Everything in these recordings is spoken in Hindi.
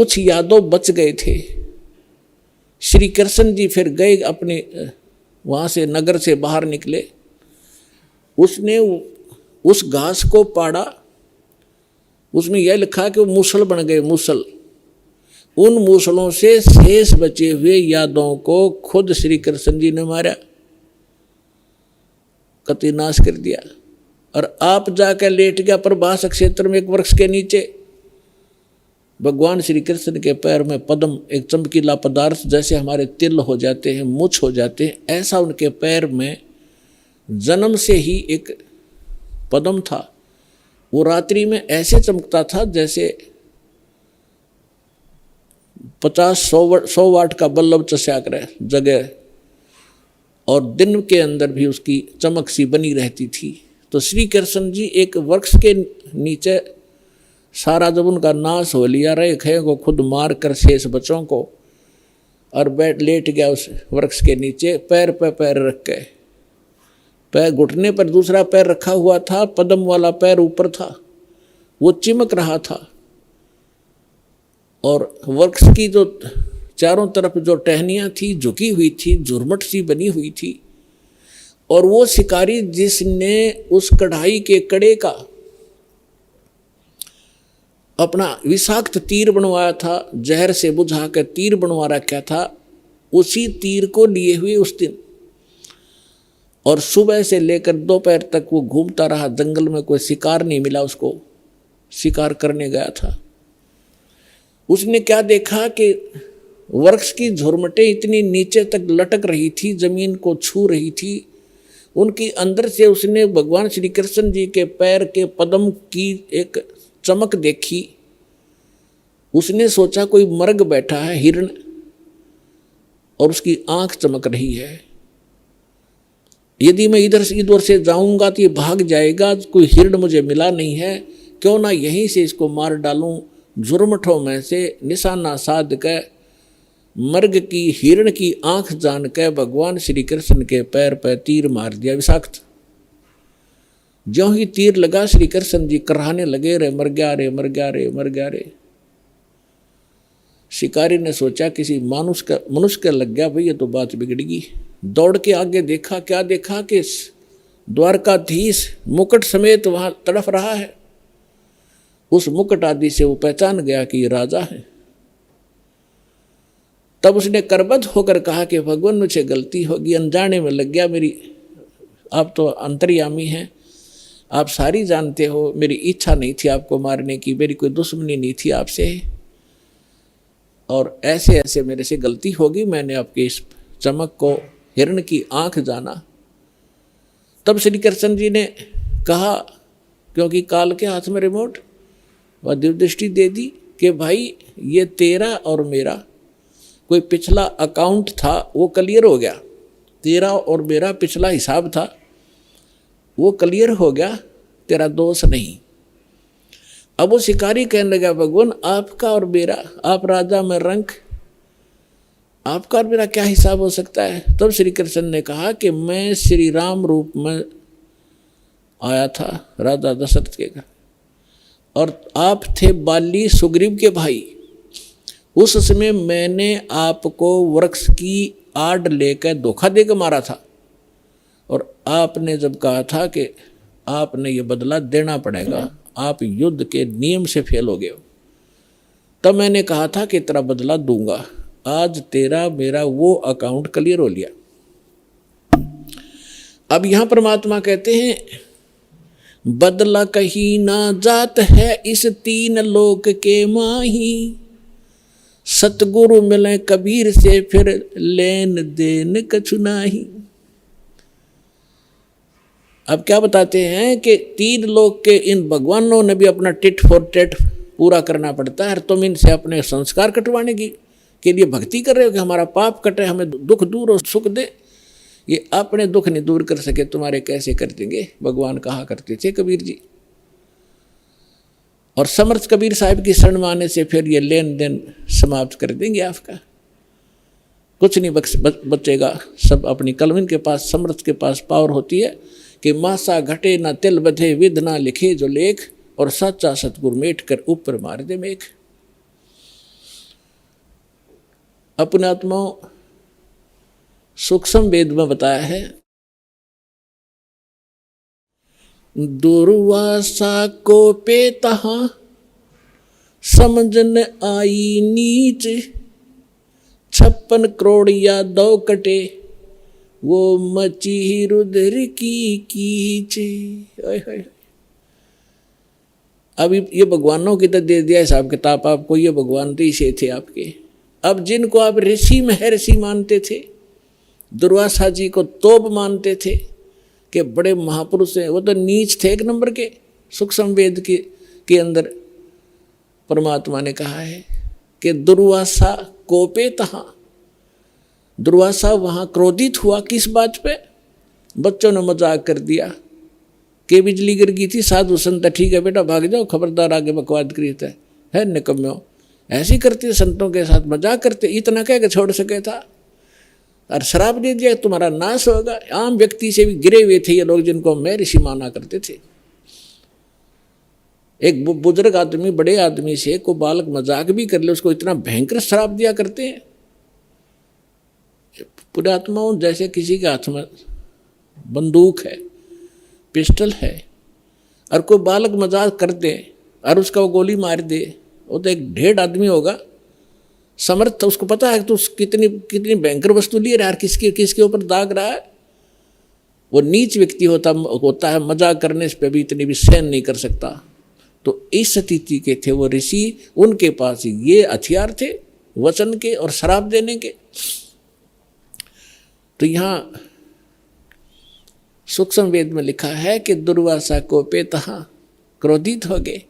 कुछ यादव बच गए थे। श्री कृष्ण जी फिर गए अपने वहाँ से, नगर से बाहर निकले। उसने उस घास को पाड़ा, उसमें यह लिखा कि वो मूसल बन गए, मूसल। उन मूसलों से शेष बचे हुए यादवों को खुद श्री कृष्ण जी ने मारा, कति नाश कर दिया। और आप जाकर लेट गया प्रभास क्षेत्र में एक वृक्ष के नीचे। भगवान श्री कृष्ण के पैर में पद्म, एक चमकीला पदार्थ, जैसे हमारे तिल हो जाते हैं, मुछ हो जाते हैं, ऐसा उनके पैर में जन्म से ही एक पद्म था। वो रात्रि में ऐसे चमकता था जैसे 50-100 वाट का बल्ब चस्या करे जगह, और दिन के अंदर भी उसकी चमक सी बनी रहती थी। तो श्री कृष्ण जी एक वृक्ष के नीचे, सारा जब उनका नाश हो लिया, रेखे को खुद मार कर शेष बच्चों को, और बैठ लेट गया उस वृक्ष के नीचे, पैर पे पैर रख के। पैर घुटने पर दूसरा पैर रखा हुआ था, पद्म वाला पैर ऊपर था, वो चिमक रहा था। और वृक्ष की जो चारों तरफ जो टहनियाँ थी झुकी हुई थी, झुरमट सी बनी हुई थी। और वो शिकारी जिसने उस कढ़ाई के कड़े का अपना विषाक्त तीर बनवाया था, जहर से बुझा कर तीर बनवा रखा था, उसी तीर को लिए हुए उस दिन, और सुबह से लेकर दोपहर तक वो घूमता रहा जंगल में। कोई शिकार नहीं मिला उसको, शिकार करने गया था। उसने क्या देखा कि वृक्ष की झुरमटें इतनी नीचे तक लटक रही थी, जमीन को छू रही थी। उनकी अंदर से उसने भगवान श्री कृष्ण जी के पैर के पद्म की एक चमक देखी। उसने सोचा कोई मर्ग बैठा है, हिरण, और उसकी आंख चमक रही है। यदि मैं इधर से उधर से जाऊंगा तो ये भाग जाएगा, कोई हिरण मुझे मिला नहीं है, क्यों ना यहीं से इसको मार डालूं। झुरमठों में से निशाना साध के मर्ग की हिरण की आंख जान के भगवान श्री कृष्ण के पैर पर तीर मार दिया विषाक्त। ज्यों ही तीर लगा, श्री कृष्ण जी कराहने लगे, रे मर गया रे, मर गया रे, मर गया रे। शिकारी ने सोचा किसी मनुष्य का लग गया भाई, ये तो बात बिगड़गी। दौड़ के आगे देखा, क्या देखा कि द्वारकाधीश मुकुट समेत वहां तड़फ रहा है। उस मुकुट आदि से वो पहचान गया कि ये राजा है। तब उसने करबद्ध होकर कहा कि भगवान मुझे गलती होगी, अनजाने में लग गया मेरी, आप तो अंतर्यामी हैं, आप सारी जानते हो, मेरी इच्छा नहीं थी आपको मारने की, मेरी कोई दुश्मनी नहीं थी आपसे, और ऐसे ऐसे मेरे से गलती होगी, मैंने आपके इस चमक को, हिरण की आंख जाना। तब श्री कृष्ण जी ने कहा, क्योंकि काल के हाथ में रिमोट, वह दिव्य दृष्टि दे दी कि भाई ये तेरा और मेरा कोई पिछला अकाउंट था, वो क्लियर हो गया। तेरा और मेरा पिछला हिसाब था, वो क्लियर हो गया, तेरा दोष नहीं। अब वो शिकारी कहने लगा, भगवान आपका और मेरा, आप राजा में रंक, आपका और मेरा क्या हिसाब हो सकता है। तब श्री कृष्ण ने कहा कि मैं श्री राम रूप में आया था राजा दशरथ के घर, और आप थे बाली सुग्रीव के भाई। उस समय मैंने आपको वृक्ष की आड़ लेकर धोखा देकर मारा था, और आपने जब कहा था कि आपने ये बदला देना पड़ेगा, आप युद्ध के नियम से फेल हो गए हो, तब मैंने कहा था कि तेरा बदला दूंगा। आज तेरा मेरा वो अकाउंट क्लियर हो लिया। अब यहां परमात्मा कहते हैं, बदला कहीं ना जात है इस तीन लोक के माही, सतगुरु मिले कबीर से फिर लेन देन कछु नाही। अब क्या बताते हैं कि तीन लोक के इन भगवानों ने भी अपना टिट फॉर टेट पूरा करना पड़ता है। तुम इनसे अपने संस्कार कटवाने की के लिए भक्ति कर रहे हो कि हमारा पाप कटे, हमें दुख दूर और सुख दे। ये अपने दुख नहीं दूर कर सके, तुम्हारे कैसे कर देंगे, भगवान कहा करते थे कबीर जी। और समर्थ कबीर साहब की शरण में आने से फिर ये लेन देन समाप्त कर देंगे आपका, कुछ नहीं बचेगा। सब अपनी कलमिन के पास, समर्थ के पास पावर होती है कि मासा घटे ना तिल बधे, विध ना लिखे जो लेख, और सच्चा सतगुरु मेट कर ऊपर मार दे मेघ। अपने आत्माओं सूक्ष्म वेद में बताया है, दुर्वासा को पे तहा समझ न आई नीच, 56 करोड़ या 2 कटे वो मची रुद्र की कीच। अब ये भगवानों की तो दे दिया हिसाब किताब आपको, ये भगवान तो इसे थे आपके। अब जिनको आप ऋषि महर्षि मानते थे, दुर्वासा जी को तोप मानते थे कि बड़े महापुरुष हैं, वो तो नीच थे एक नंबर के। सूक्ष्म वेद के अंदर परमात्मा ने कहा है कि दुर्वासा कोपे तहा, दुर्वासा वहाँ क्रोधित हुआ। किस बात पे? बच्चों ने मजाक कर दिया कि बिजली गिर गई थी, साधु संत ठीक है बेटा भाग जाओ, खबरदार आगे बकवाद करिए है निकम्यो। ऐसे करते संतों के साथ मजाक करते, इतना कह के छोड़ सके था। और शराब दे दिया तुम्हारा नाश होगा। आम व्यक्ति से भी गिरे हुए थे ये लोग, जिनको मैं ऋषि माना करते थे। एक बुजुर्ग आदमी बड़े आदमी से को बालक मजाक भी कर ले, उसको इतना भयंकर शराब दिया करते हैं। पुरात्माओं जैसे किसी के हाथ में बंदूक है, पिस्टल है, और कोई बालक मजाक कर दे और उसका वो गोली मार दे, वो तो एक ढेर आदमी होगा समर्थ, उसको पता है तो कितनी कितनी भयंकर वस्तु लिए रहा है, किसके ऊपर दाग रहा है। वो नीच व्यक्ति होता है, मजाक करने पे भी इतनी भी सहन नहीं कर सकता। तो इस स्थिति के थे वो ऋषि, उनके पास ये हथियार थे वचन के और शराब देने के। तो यहाँ सूक्ष्म वेद में लिखा है कि दुर्वासा को पे तहा क्रोधित हो गए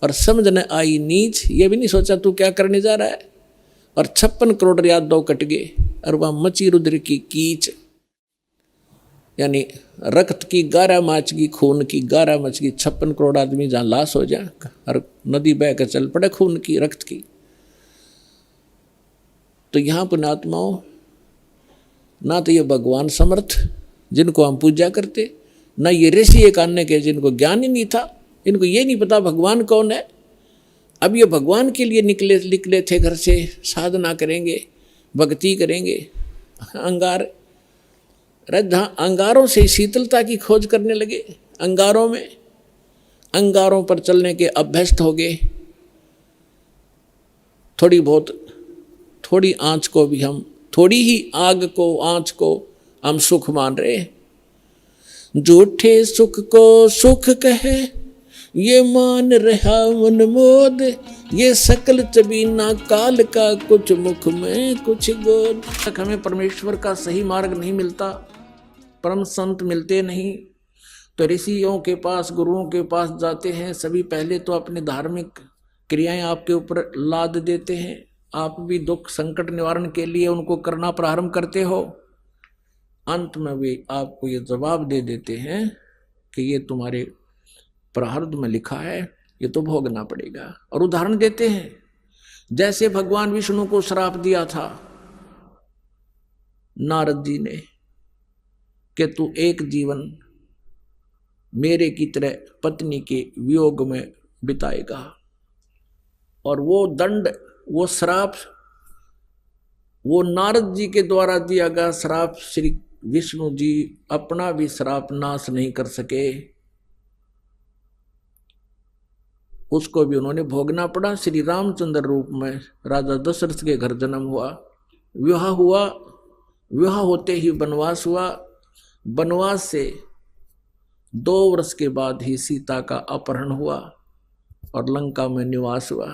और समझ न आई नीच, ये भी नहीं सोचा तू क्या करने जा रहा है। और 56 करोड़ या 2 कट गए और वह मची रुद्र की कीच, यानी रक्त की 11 माच की, खून की 11 मच की, 56 करोड़ आदमी जहाँ लाश हो जाए और नदी बह कर चल पड़े खून की, रक्त की। तो यहाँ पुण्यात्माओं, ना तो ये भगवान समर्थ जिनको हम पूजा करते, ना ये ऋषि एक अन्य के जिनको ज्ञान ही नहीं था, इनको ये नहीं पता भगवान कौन है। अब ये भगवान के लिए निकले थे घर से, साधना करेंगे, भक्ति करेंगे, अंगार अंगारों से शीतलता की खोज करने लगे। अंगारों पर चलने के अभ्यस्त हो गए। थोड़ी आँच को भी हम, थोड़ी ही आग को, आँच को हम सुख मान रहे। झूठे सुख को सुख कहे, ये मान रहा मन मोद, ये सकल चबीना काल का, कुछ मुख में कुछ गोद। तक हमें परमेश्वर का सही मार्ग नहीं मिलता, परम संत मिलते नहीं, तो ऋषियों के पास, गुरुओं के पास जाते हैं। सभी पहले तो अपनी धार्मिक क्रियाएं आपके ऊपर लाद देते हैं, आप भी दुख संकट निवारण के लिए उनको करना प्रारंभ करते हो। अंत में वे आपको ये जवाब दे देते हैं कि ये तुम्हारे प्रारब्ध में लिखा है, ये तो भोगना पड़ेगा। और उदाहरण देते हैं, जैसे भगवान विष्णु को श्राप दिया था नारद जी ने कि तू एक जीवन मेरे की तरह पत्नी के वियोग में बिताएगा। और वो दंड, वो श्राप, वो नारद जी के द्वारा दिया गया श्राप, श्री विष्णु जी अपना भी श्राप नाश नहीं कर सके, उसको भी उन्होंने भोगना पड़ा। श्री रामचंद्र रूप में राजा दशरथ के घर जन्म हुआ, विवाह होते ही वनवास हुआ। वनवास से 2 वर्ष के बाद ही सीता का अपहरण हुआ और लंका में निवास हुआ।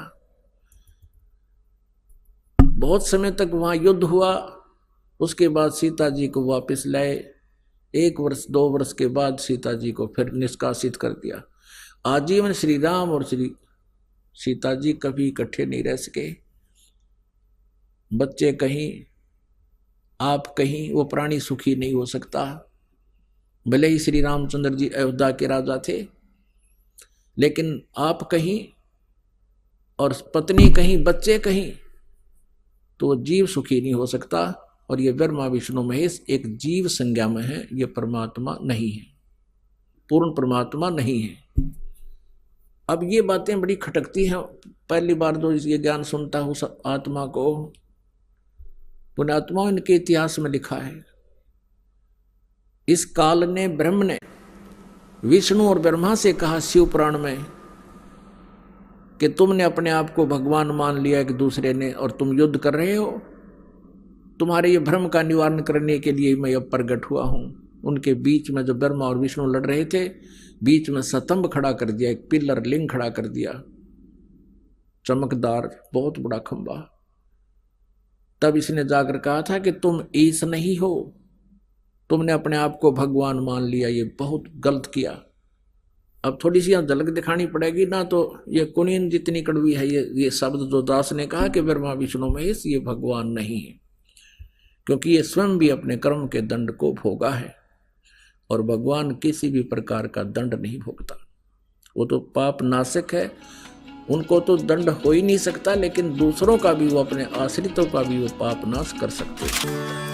बहुत समय तक वहां युद्ध हुआ, उसके बाद सीता जी को वापस लाए। 1 वर्ष 2 वर्ष के बाद सीता जी को फिर निष्कासित कर दिया। आजीवन श्री राम और श्री सीता जी कभी इकट्ठे नहीं रह सके। बच्चे कहीं, आप कहीं, वो प्राणी सुखी नहीं हो सकता। भले ही श्री रामचंद्र जी अयोध्या के राजा थे, लेकिन आप कहीं और पत्नी कहीं, बच्चे कहीं, तो वो जीव सुखी नहीं हो सकता। और ये ब्रह्मा विष्णु महेश एक जीव संज्ञा में है, ये परमात्मा नहीं है, पूर्ण परमात्मा नहीं है। अब ये बातें बड़ी खटकती हैं। पहली बार जो ये ज्ञान सुनता हूँ आत्मा को, पुण्यात्माओं, इनके इतिहास में लिखा है, इस काल ने, ब्रह्म ने विष्णु और ब्रह्मा से कहा शिव पुराण में कि तुमने अपने आप को भगवान मान लिया एक दूसरे ने और तुम युद्ध कर रहे हो, तुम्हारे ये भ्रम का निवारण करने के लिए मैं अब प्रकट हुआ हूं। उनके बीच में जो ब्रह्मा और विष्णु लड़ रहे थे, बीच में स्तंभ खड़ा कर दिया, एक पिलर लिंग खड़ा कर दिया, चमकदार बहुत बड़ा खंबा। तब इसने जाकर कहा था कि तुम ईश नहीं हो, तुमने अपने आप को भगवान मान लिया, ये बहुत गलत किया। अब थोड़ी सी यहाँ झलक दिखानी पड़ेगी ना, तो ये कुनीन जितनी कड़वी है ये शब्द जो दास ने कहा कि ब्रह्मा विष्णु महेश ये भगवान नहीं है, क्योंकि ये स्वयं भी अपने कर्म के दंड को भोगा है और भगवान किसी भी प्रकार का दंड नहीं भोगता। वो तो पाप नाशक है, उनको तो दंड हो ही नहीं सकता, लेकिन दूसरों का भी, वो अपने आश्रितों का भी वो पाप नाश कर सकते हैं।